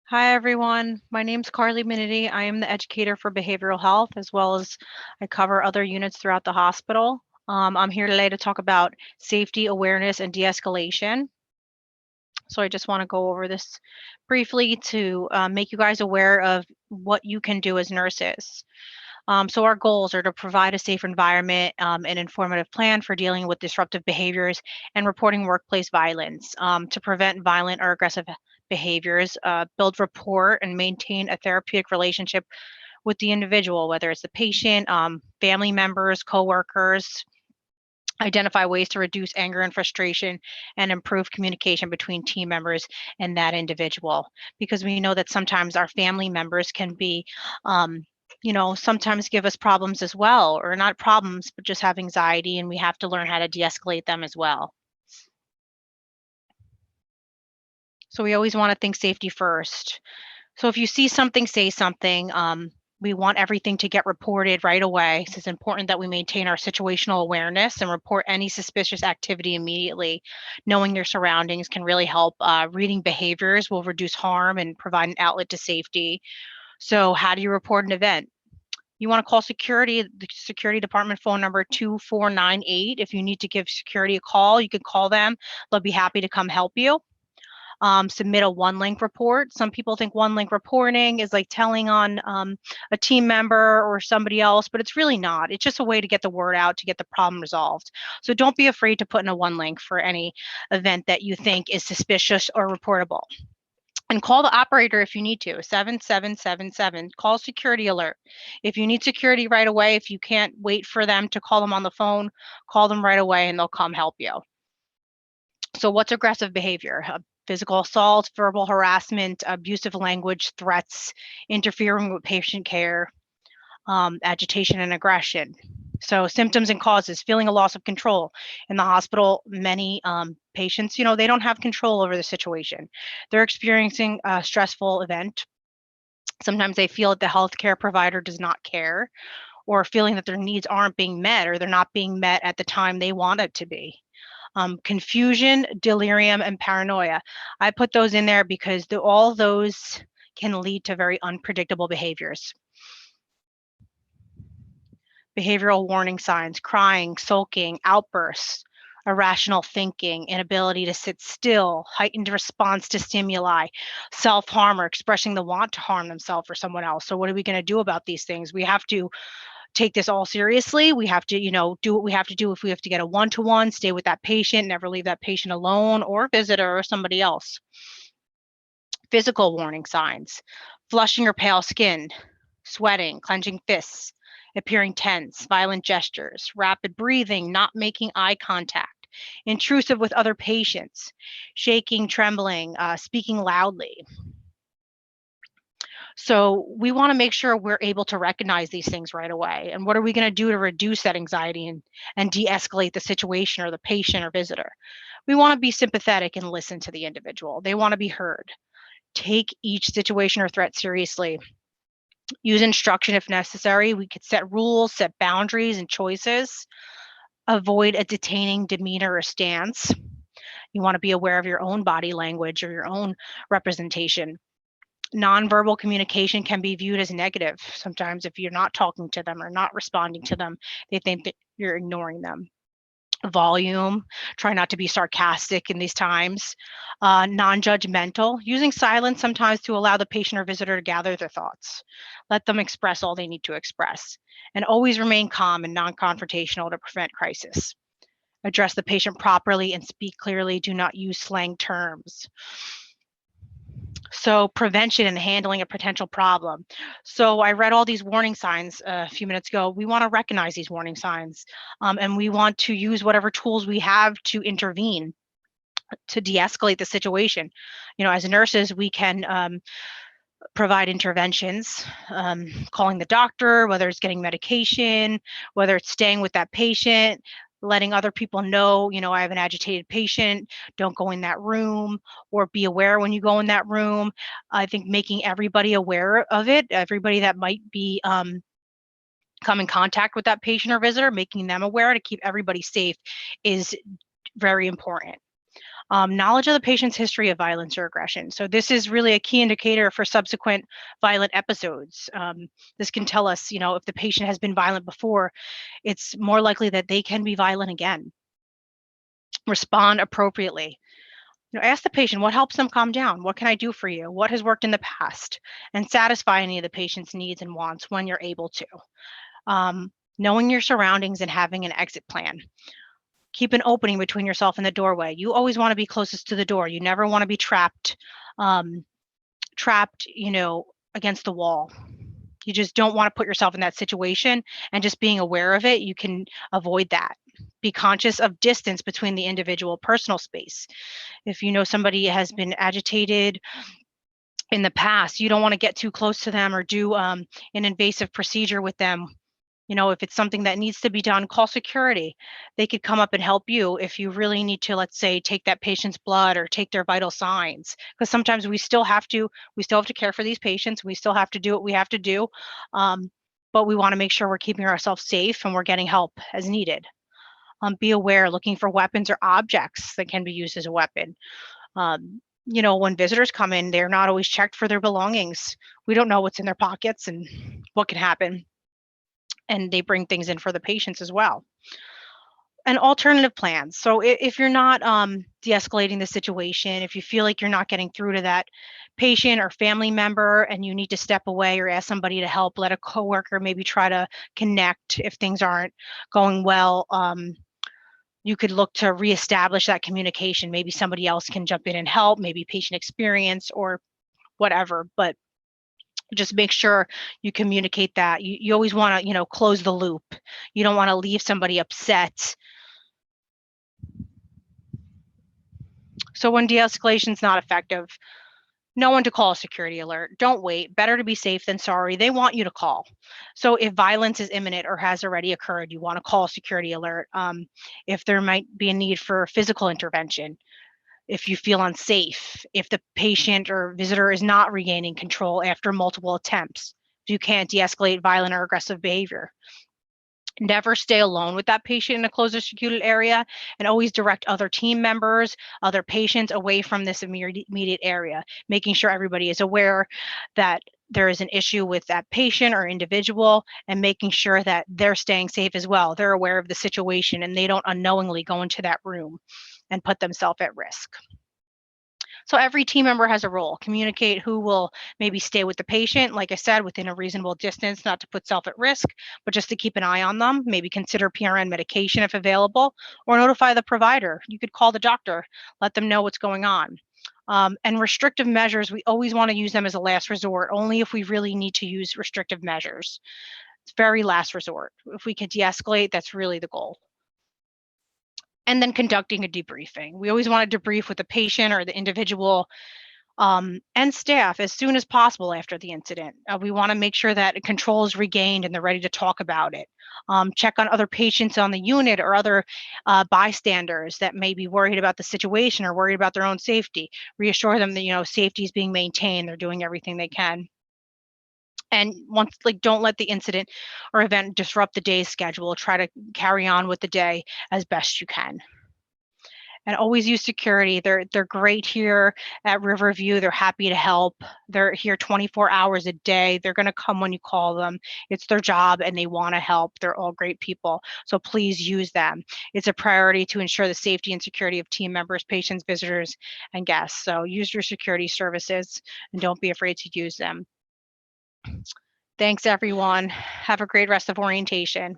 Hi, everyone. My name's Carly Minniti. I am the educator for behavioral health, as well as I cover other units throughout the hospital. I'm here today to talk about safety, awareness, and de-escalation. So I just want to go over this briefly to make you guys aware of what you can do as nurses. So our goals are to provide a safe environment, an informative plan for dealing with disruptive behaviors and reporting workplace violence, to prevent violent or aggressive behaviors, build rapport and maintain a therapeutic relationship with the individual, whether it's the patient, family members, coworkers, identify ways to reduce anger and frustration and improve communication between team members and that individual, because we know that sometimes our family members can be sometimes give us problems as well, or not problems but just have anxiety, and we have to learn how to de-escalate them as well. So we always want to think safety first. So if you see something, say something. We want everything to get reported right away. So it's important that we maintain our situational awareness and report any suspicious activity immediately. Knowing your surroundings can really help. Reading behaviors will reduce harm and provide an outlet to safety. So how do you report an event? You want to call security, the security department phone number 2498. If you need to give security a call, you can call them. They'll be happy to come help you. Submit a one link report. Some people think one link reporting is like telling on a team member or somebody else, but it's really not. It's just a way to get the word out to get the problem resolved. So don't be afraid to put in a one link for any event that you think is suspicious or reportable. And call the operator if you need to, 7777. Call security alert. If you need security right away, if you can't wait for them to call them on the phone, call them right away and they'll come help you. So what's aggressive behavior? Physical assault, verbal harassment, abusive language, threats, interfering with patient care, agitation and aggression. So symptoms and causes: feeling a loss of control. In the hospital, many patients, they don't have control over the situation. They're experiencing a stressful event. Sometimes they feel that the healthcare provider does not care, or feeling that their needs aren't being met, or they're not being met at the time they want it to be. Confusion, delirium, and paranoia. I put those in there because all those can lead to very unpredictable behaviors. Behavioral warning signs: crying, sulking, outbursts, irrational thinking, inability to sit still, heightened response to stimuli, self-harm, or expressing the want to harm themselves or someone else. So what are we going to do about these things? We have to take this all seriously. We have to, do what we have to do. If we have to get a one-to-one, stay with that patient, never leave that patient alone or visitor or somebody else. Physical warning signs: flushing or pale skin, sweating, clenching fists, appearing tense, violent gestures, rapid breathing, not making eye contact, intrusive with other patients, shaking, trembling, speaking loudly. So we want to make sure we're able to recognize these things right away. And what are we going to do to reduce that anxiety and de-escalate the situation or the patient or visitor? We want to be sympathetic and listen to the individual. They want to be heard. Take each situation or threat seriously. Use instruction if necessary. We could set rules, set boundaries and choices. Avoid a detaining demeanor or stance. You want to be aware of your own body language or your own representation. Nonverbal communication can be viewed as negative. Sometimes if you're not talking to them or not responding to them, they think that you're ignoring them. Volume, try not to be sarcastic in these times. Non-judgmental, using silence sometimes to allow the patient or visitor to gather their thoughts. Let them express all they need to express. And always remain calm and non-confrontational to prevent crisis. Address the patient properly and speak clearly. Do not use slang terms. So prevention and handling a potential problem. So I read all these warning signs a few minutes ago. We want to recognize these warning signs, and we want to use whatever tools we have to intervene to de-escalate the situation. As nurses, we can provide interventions, calling the doctor, whether it's getting medication, whether it's staying with that patient, letting other people know, I have an agitated patient, don't go in that room, or be aware when you go in that room. I think making everybody aware of it, everybody that might be come in contact with that patient or visitor, making them aware to keep everybody safe is very important. Knowledge of the patient's history of violence or aggression. So this is really a key indicator for subsequent violent episodes. This can tell us, if the patient has been violent before, it's more likely that they can be violent again. Respond appropriately. Ask the patient what helps them calm down. What can I do for you? What has worked in the past? And satisfy any of the patient's needs and wants when you're able to. Knowing your surroundings and having an exit plan. Keep an opening between yourself and the doorway. You always want to be closest to the door. You never want to be trapped, against the wall. You just don't want to put yourself in that situation, and just being aware of it, you can avoid that. Be conscious of distance between the individual personal space. If you know somebody has been agitated in the past, you don't want to get too close to them or do an invasive procedure with them. If it's something that needs to be done, call security. They could come up and help you if you really need to, let's say, take that patient's blood or take their vital signs. Because sometimes we still have to care for these patients. We still have to do what we have to do. But we want to make sure we're keeping ourselves safe and we're getting help as needed. Be aware, looking for weapons or objects that can be used as a weapon. When visitors come in, they're not always checked for their belongings. We don't know what's in their pockets and what can happen. And they bring things in for the patients as well. And alternative plans. So if you're not de-escalating the situation, if you feel like you're not getting through to that patient or family member and you need to step away or ask somebody to help, let a coworker maybe try to connect if things aren't going well. You could look to reestablish that communication. Maybe somebody else can jump in and help, maybe patient experience or whatever. But just make sure you communicate that. You always want to, close the loop. You don't want to leave somebody upset. So when de-escalation is not effective, know when to call a security alert. Don't wait. Better to be safe than sorry. They want you to call. So if violence is imminent or has already occurred, you want to call a security alert. If there might be a need for physical intervention, if you feel unsafe, if the patient or visitor is not regaining control after multiple attempts, if you can't de-escalate violent or aggressive behavior. Never stay alone with that patient in a closed or secluded area, and always direct other team members, other patients away from this immediate area, making sure everybody is aware that there is an issue with that patient or individual, and making sure that they're staying safe as well. They're aware of the situation and they don't unknowingly go into that room and put themselves at risk. So every team member has a role. Communicate who will maybe stay with the patient, like I said, within a reasonable distance, not to put self at risk, but just to keep an eye on them. Maybe consider PRN medication if available, or notify the provider. You could call the doctor, let them know what's going on. And restrictive measures, we always want to use them as a last resort, only if we really need to use restrictive measures. It's very last resort. If we can de-escalate, that's really the goal. And then conducting a debriefing. We always want to debrief with the patient or the individual and staff as soon as possible after the incident. We want to make sure that control is regained and they're ready to talk about it. Check on other patients on the unit or other bystanders that may be worried about the situation or worried about their own safety. Reassure them that, safety is being maintained. They're doing everything they can. And don't let the incident or event disrupt the day's schedule. Try to carry on with the day as best you can. And always use security. They're great here at Riverview. They're happy to help. They're here 24 hours a day. They're going to come when you call them. It's their job and they want to help. They're all great people. So please use them. It's a priority to ensure the safety and security of team members, patients, visitors, and guests. So use your security services and don't be afraid to use them. Thanks, everyone. Have a great rest of orientation.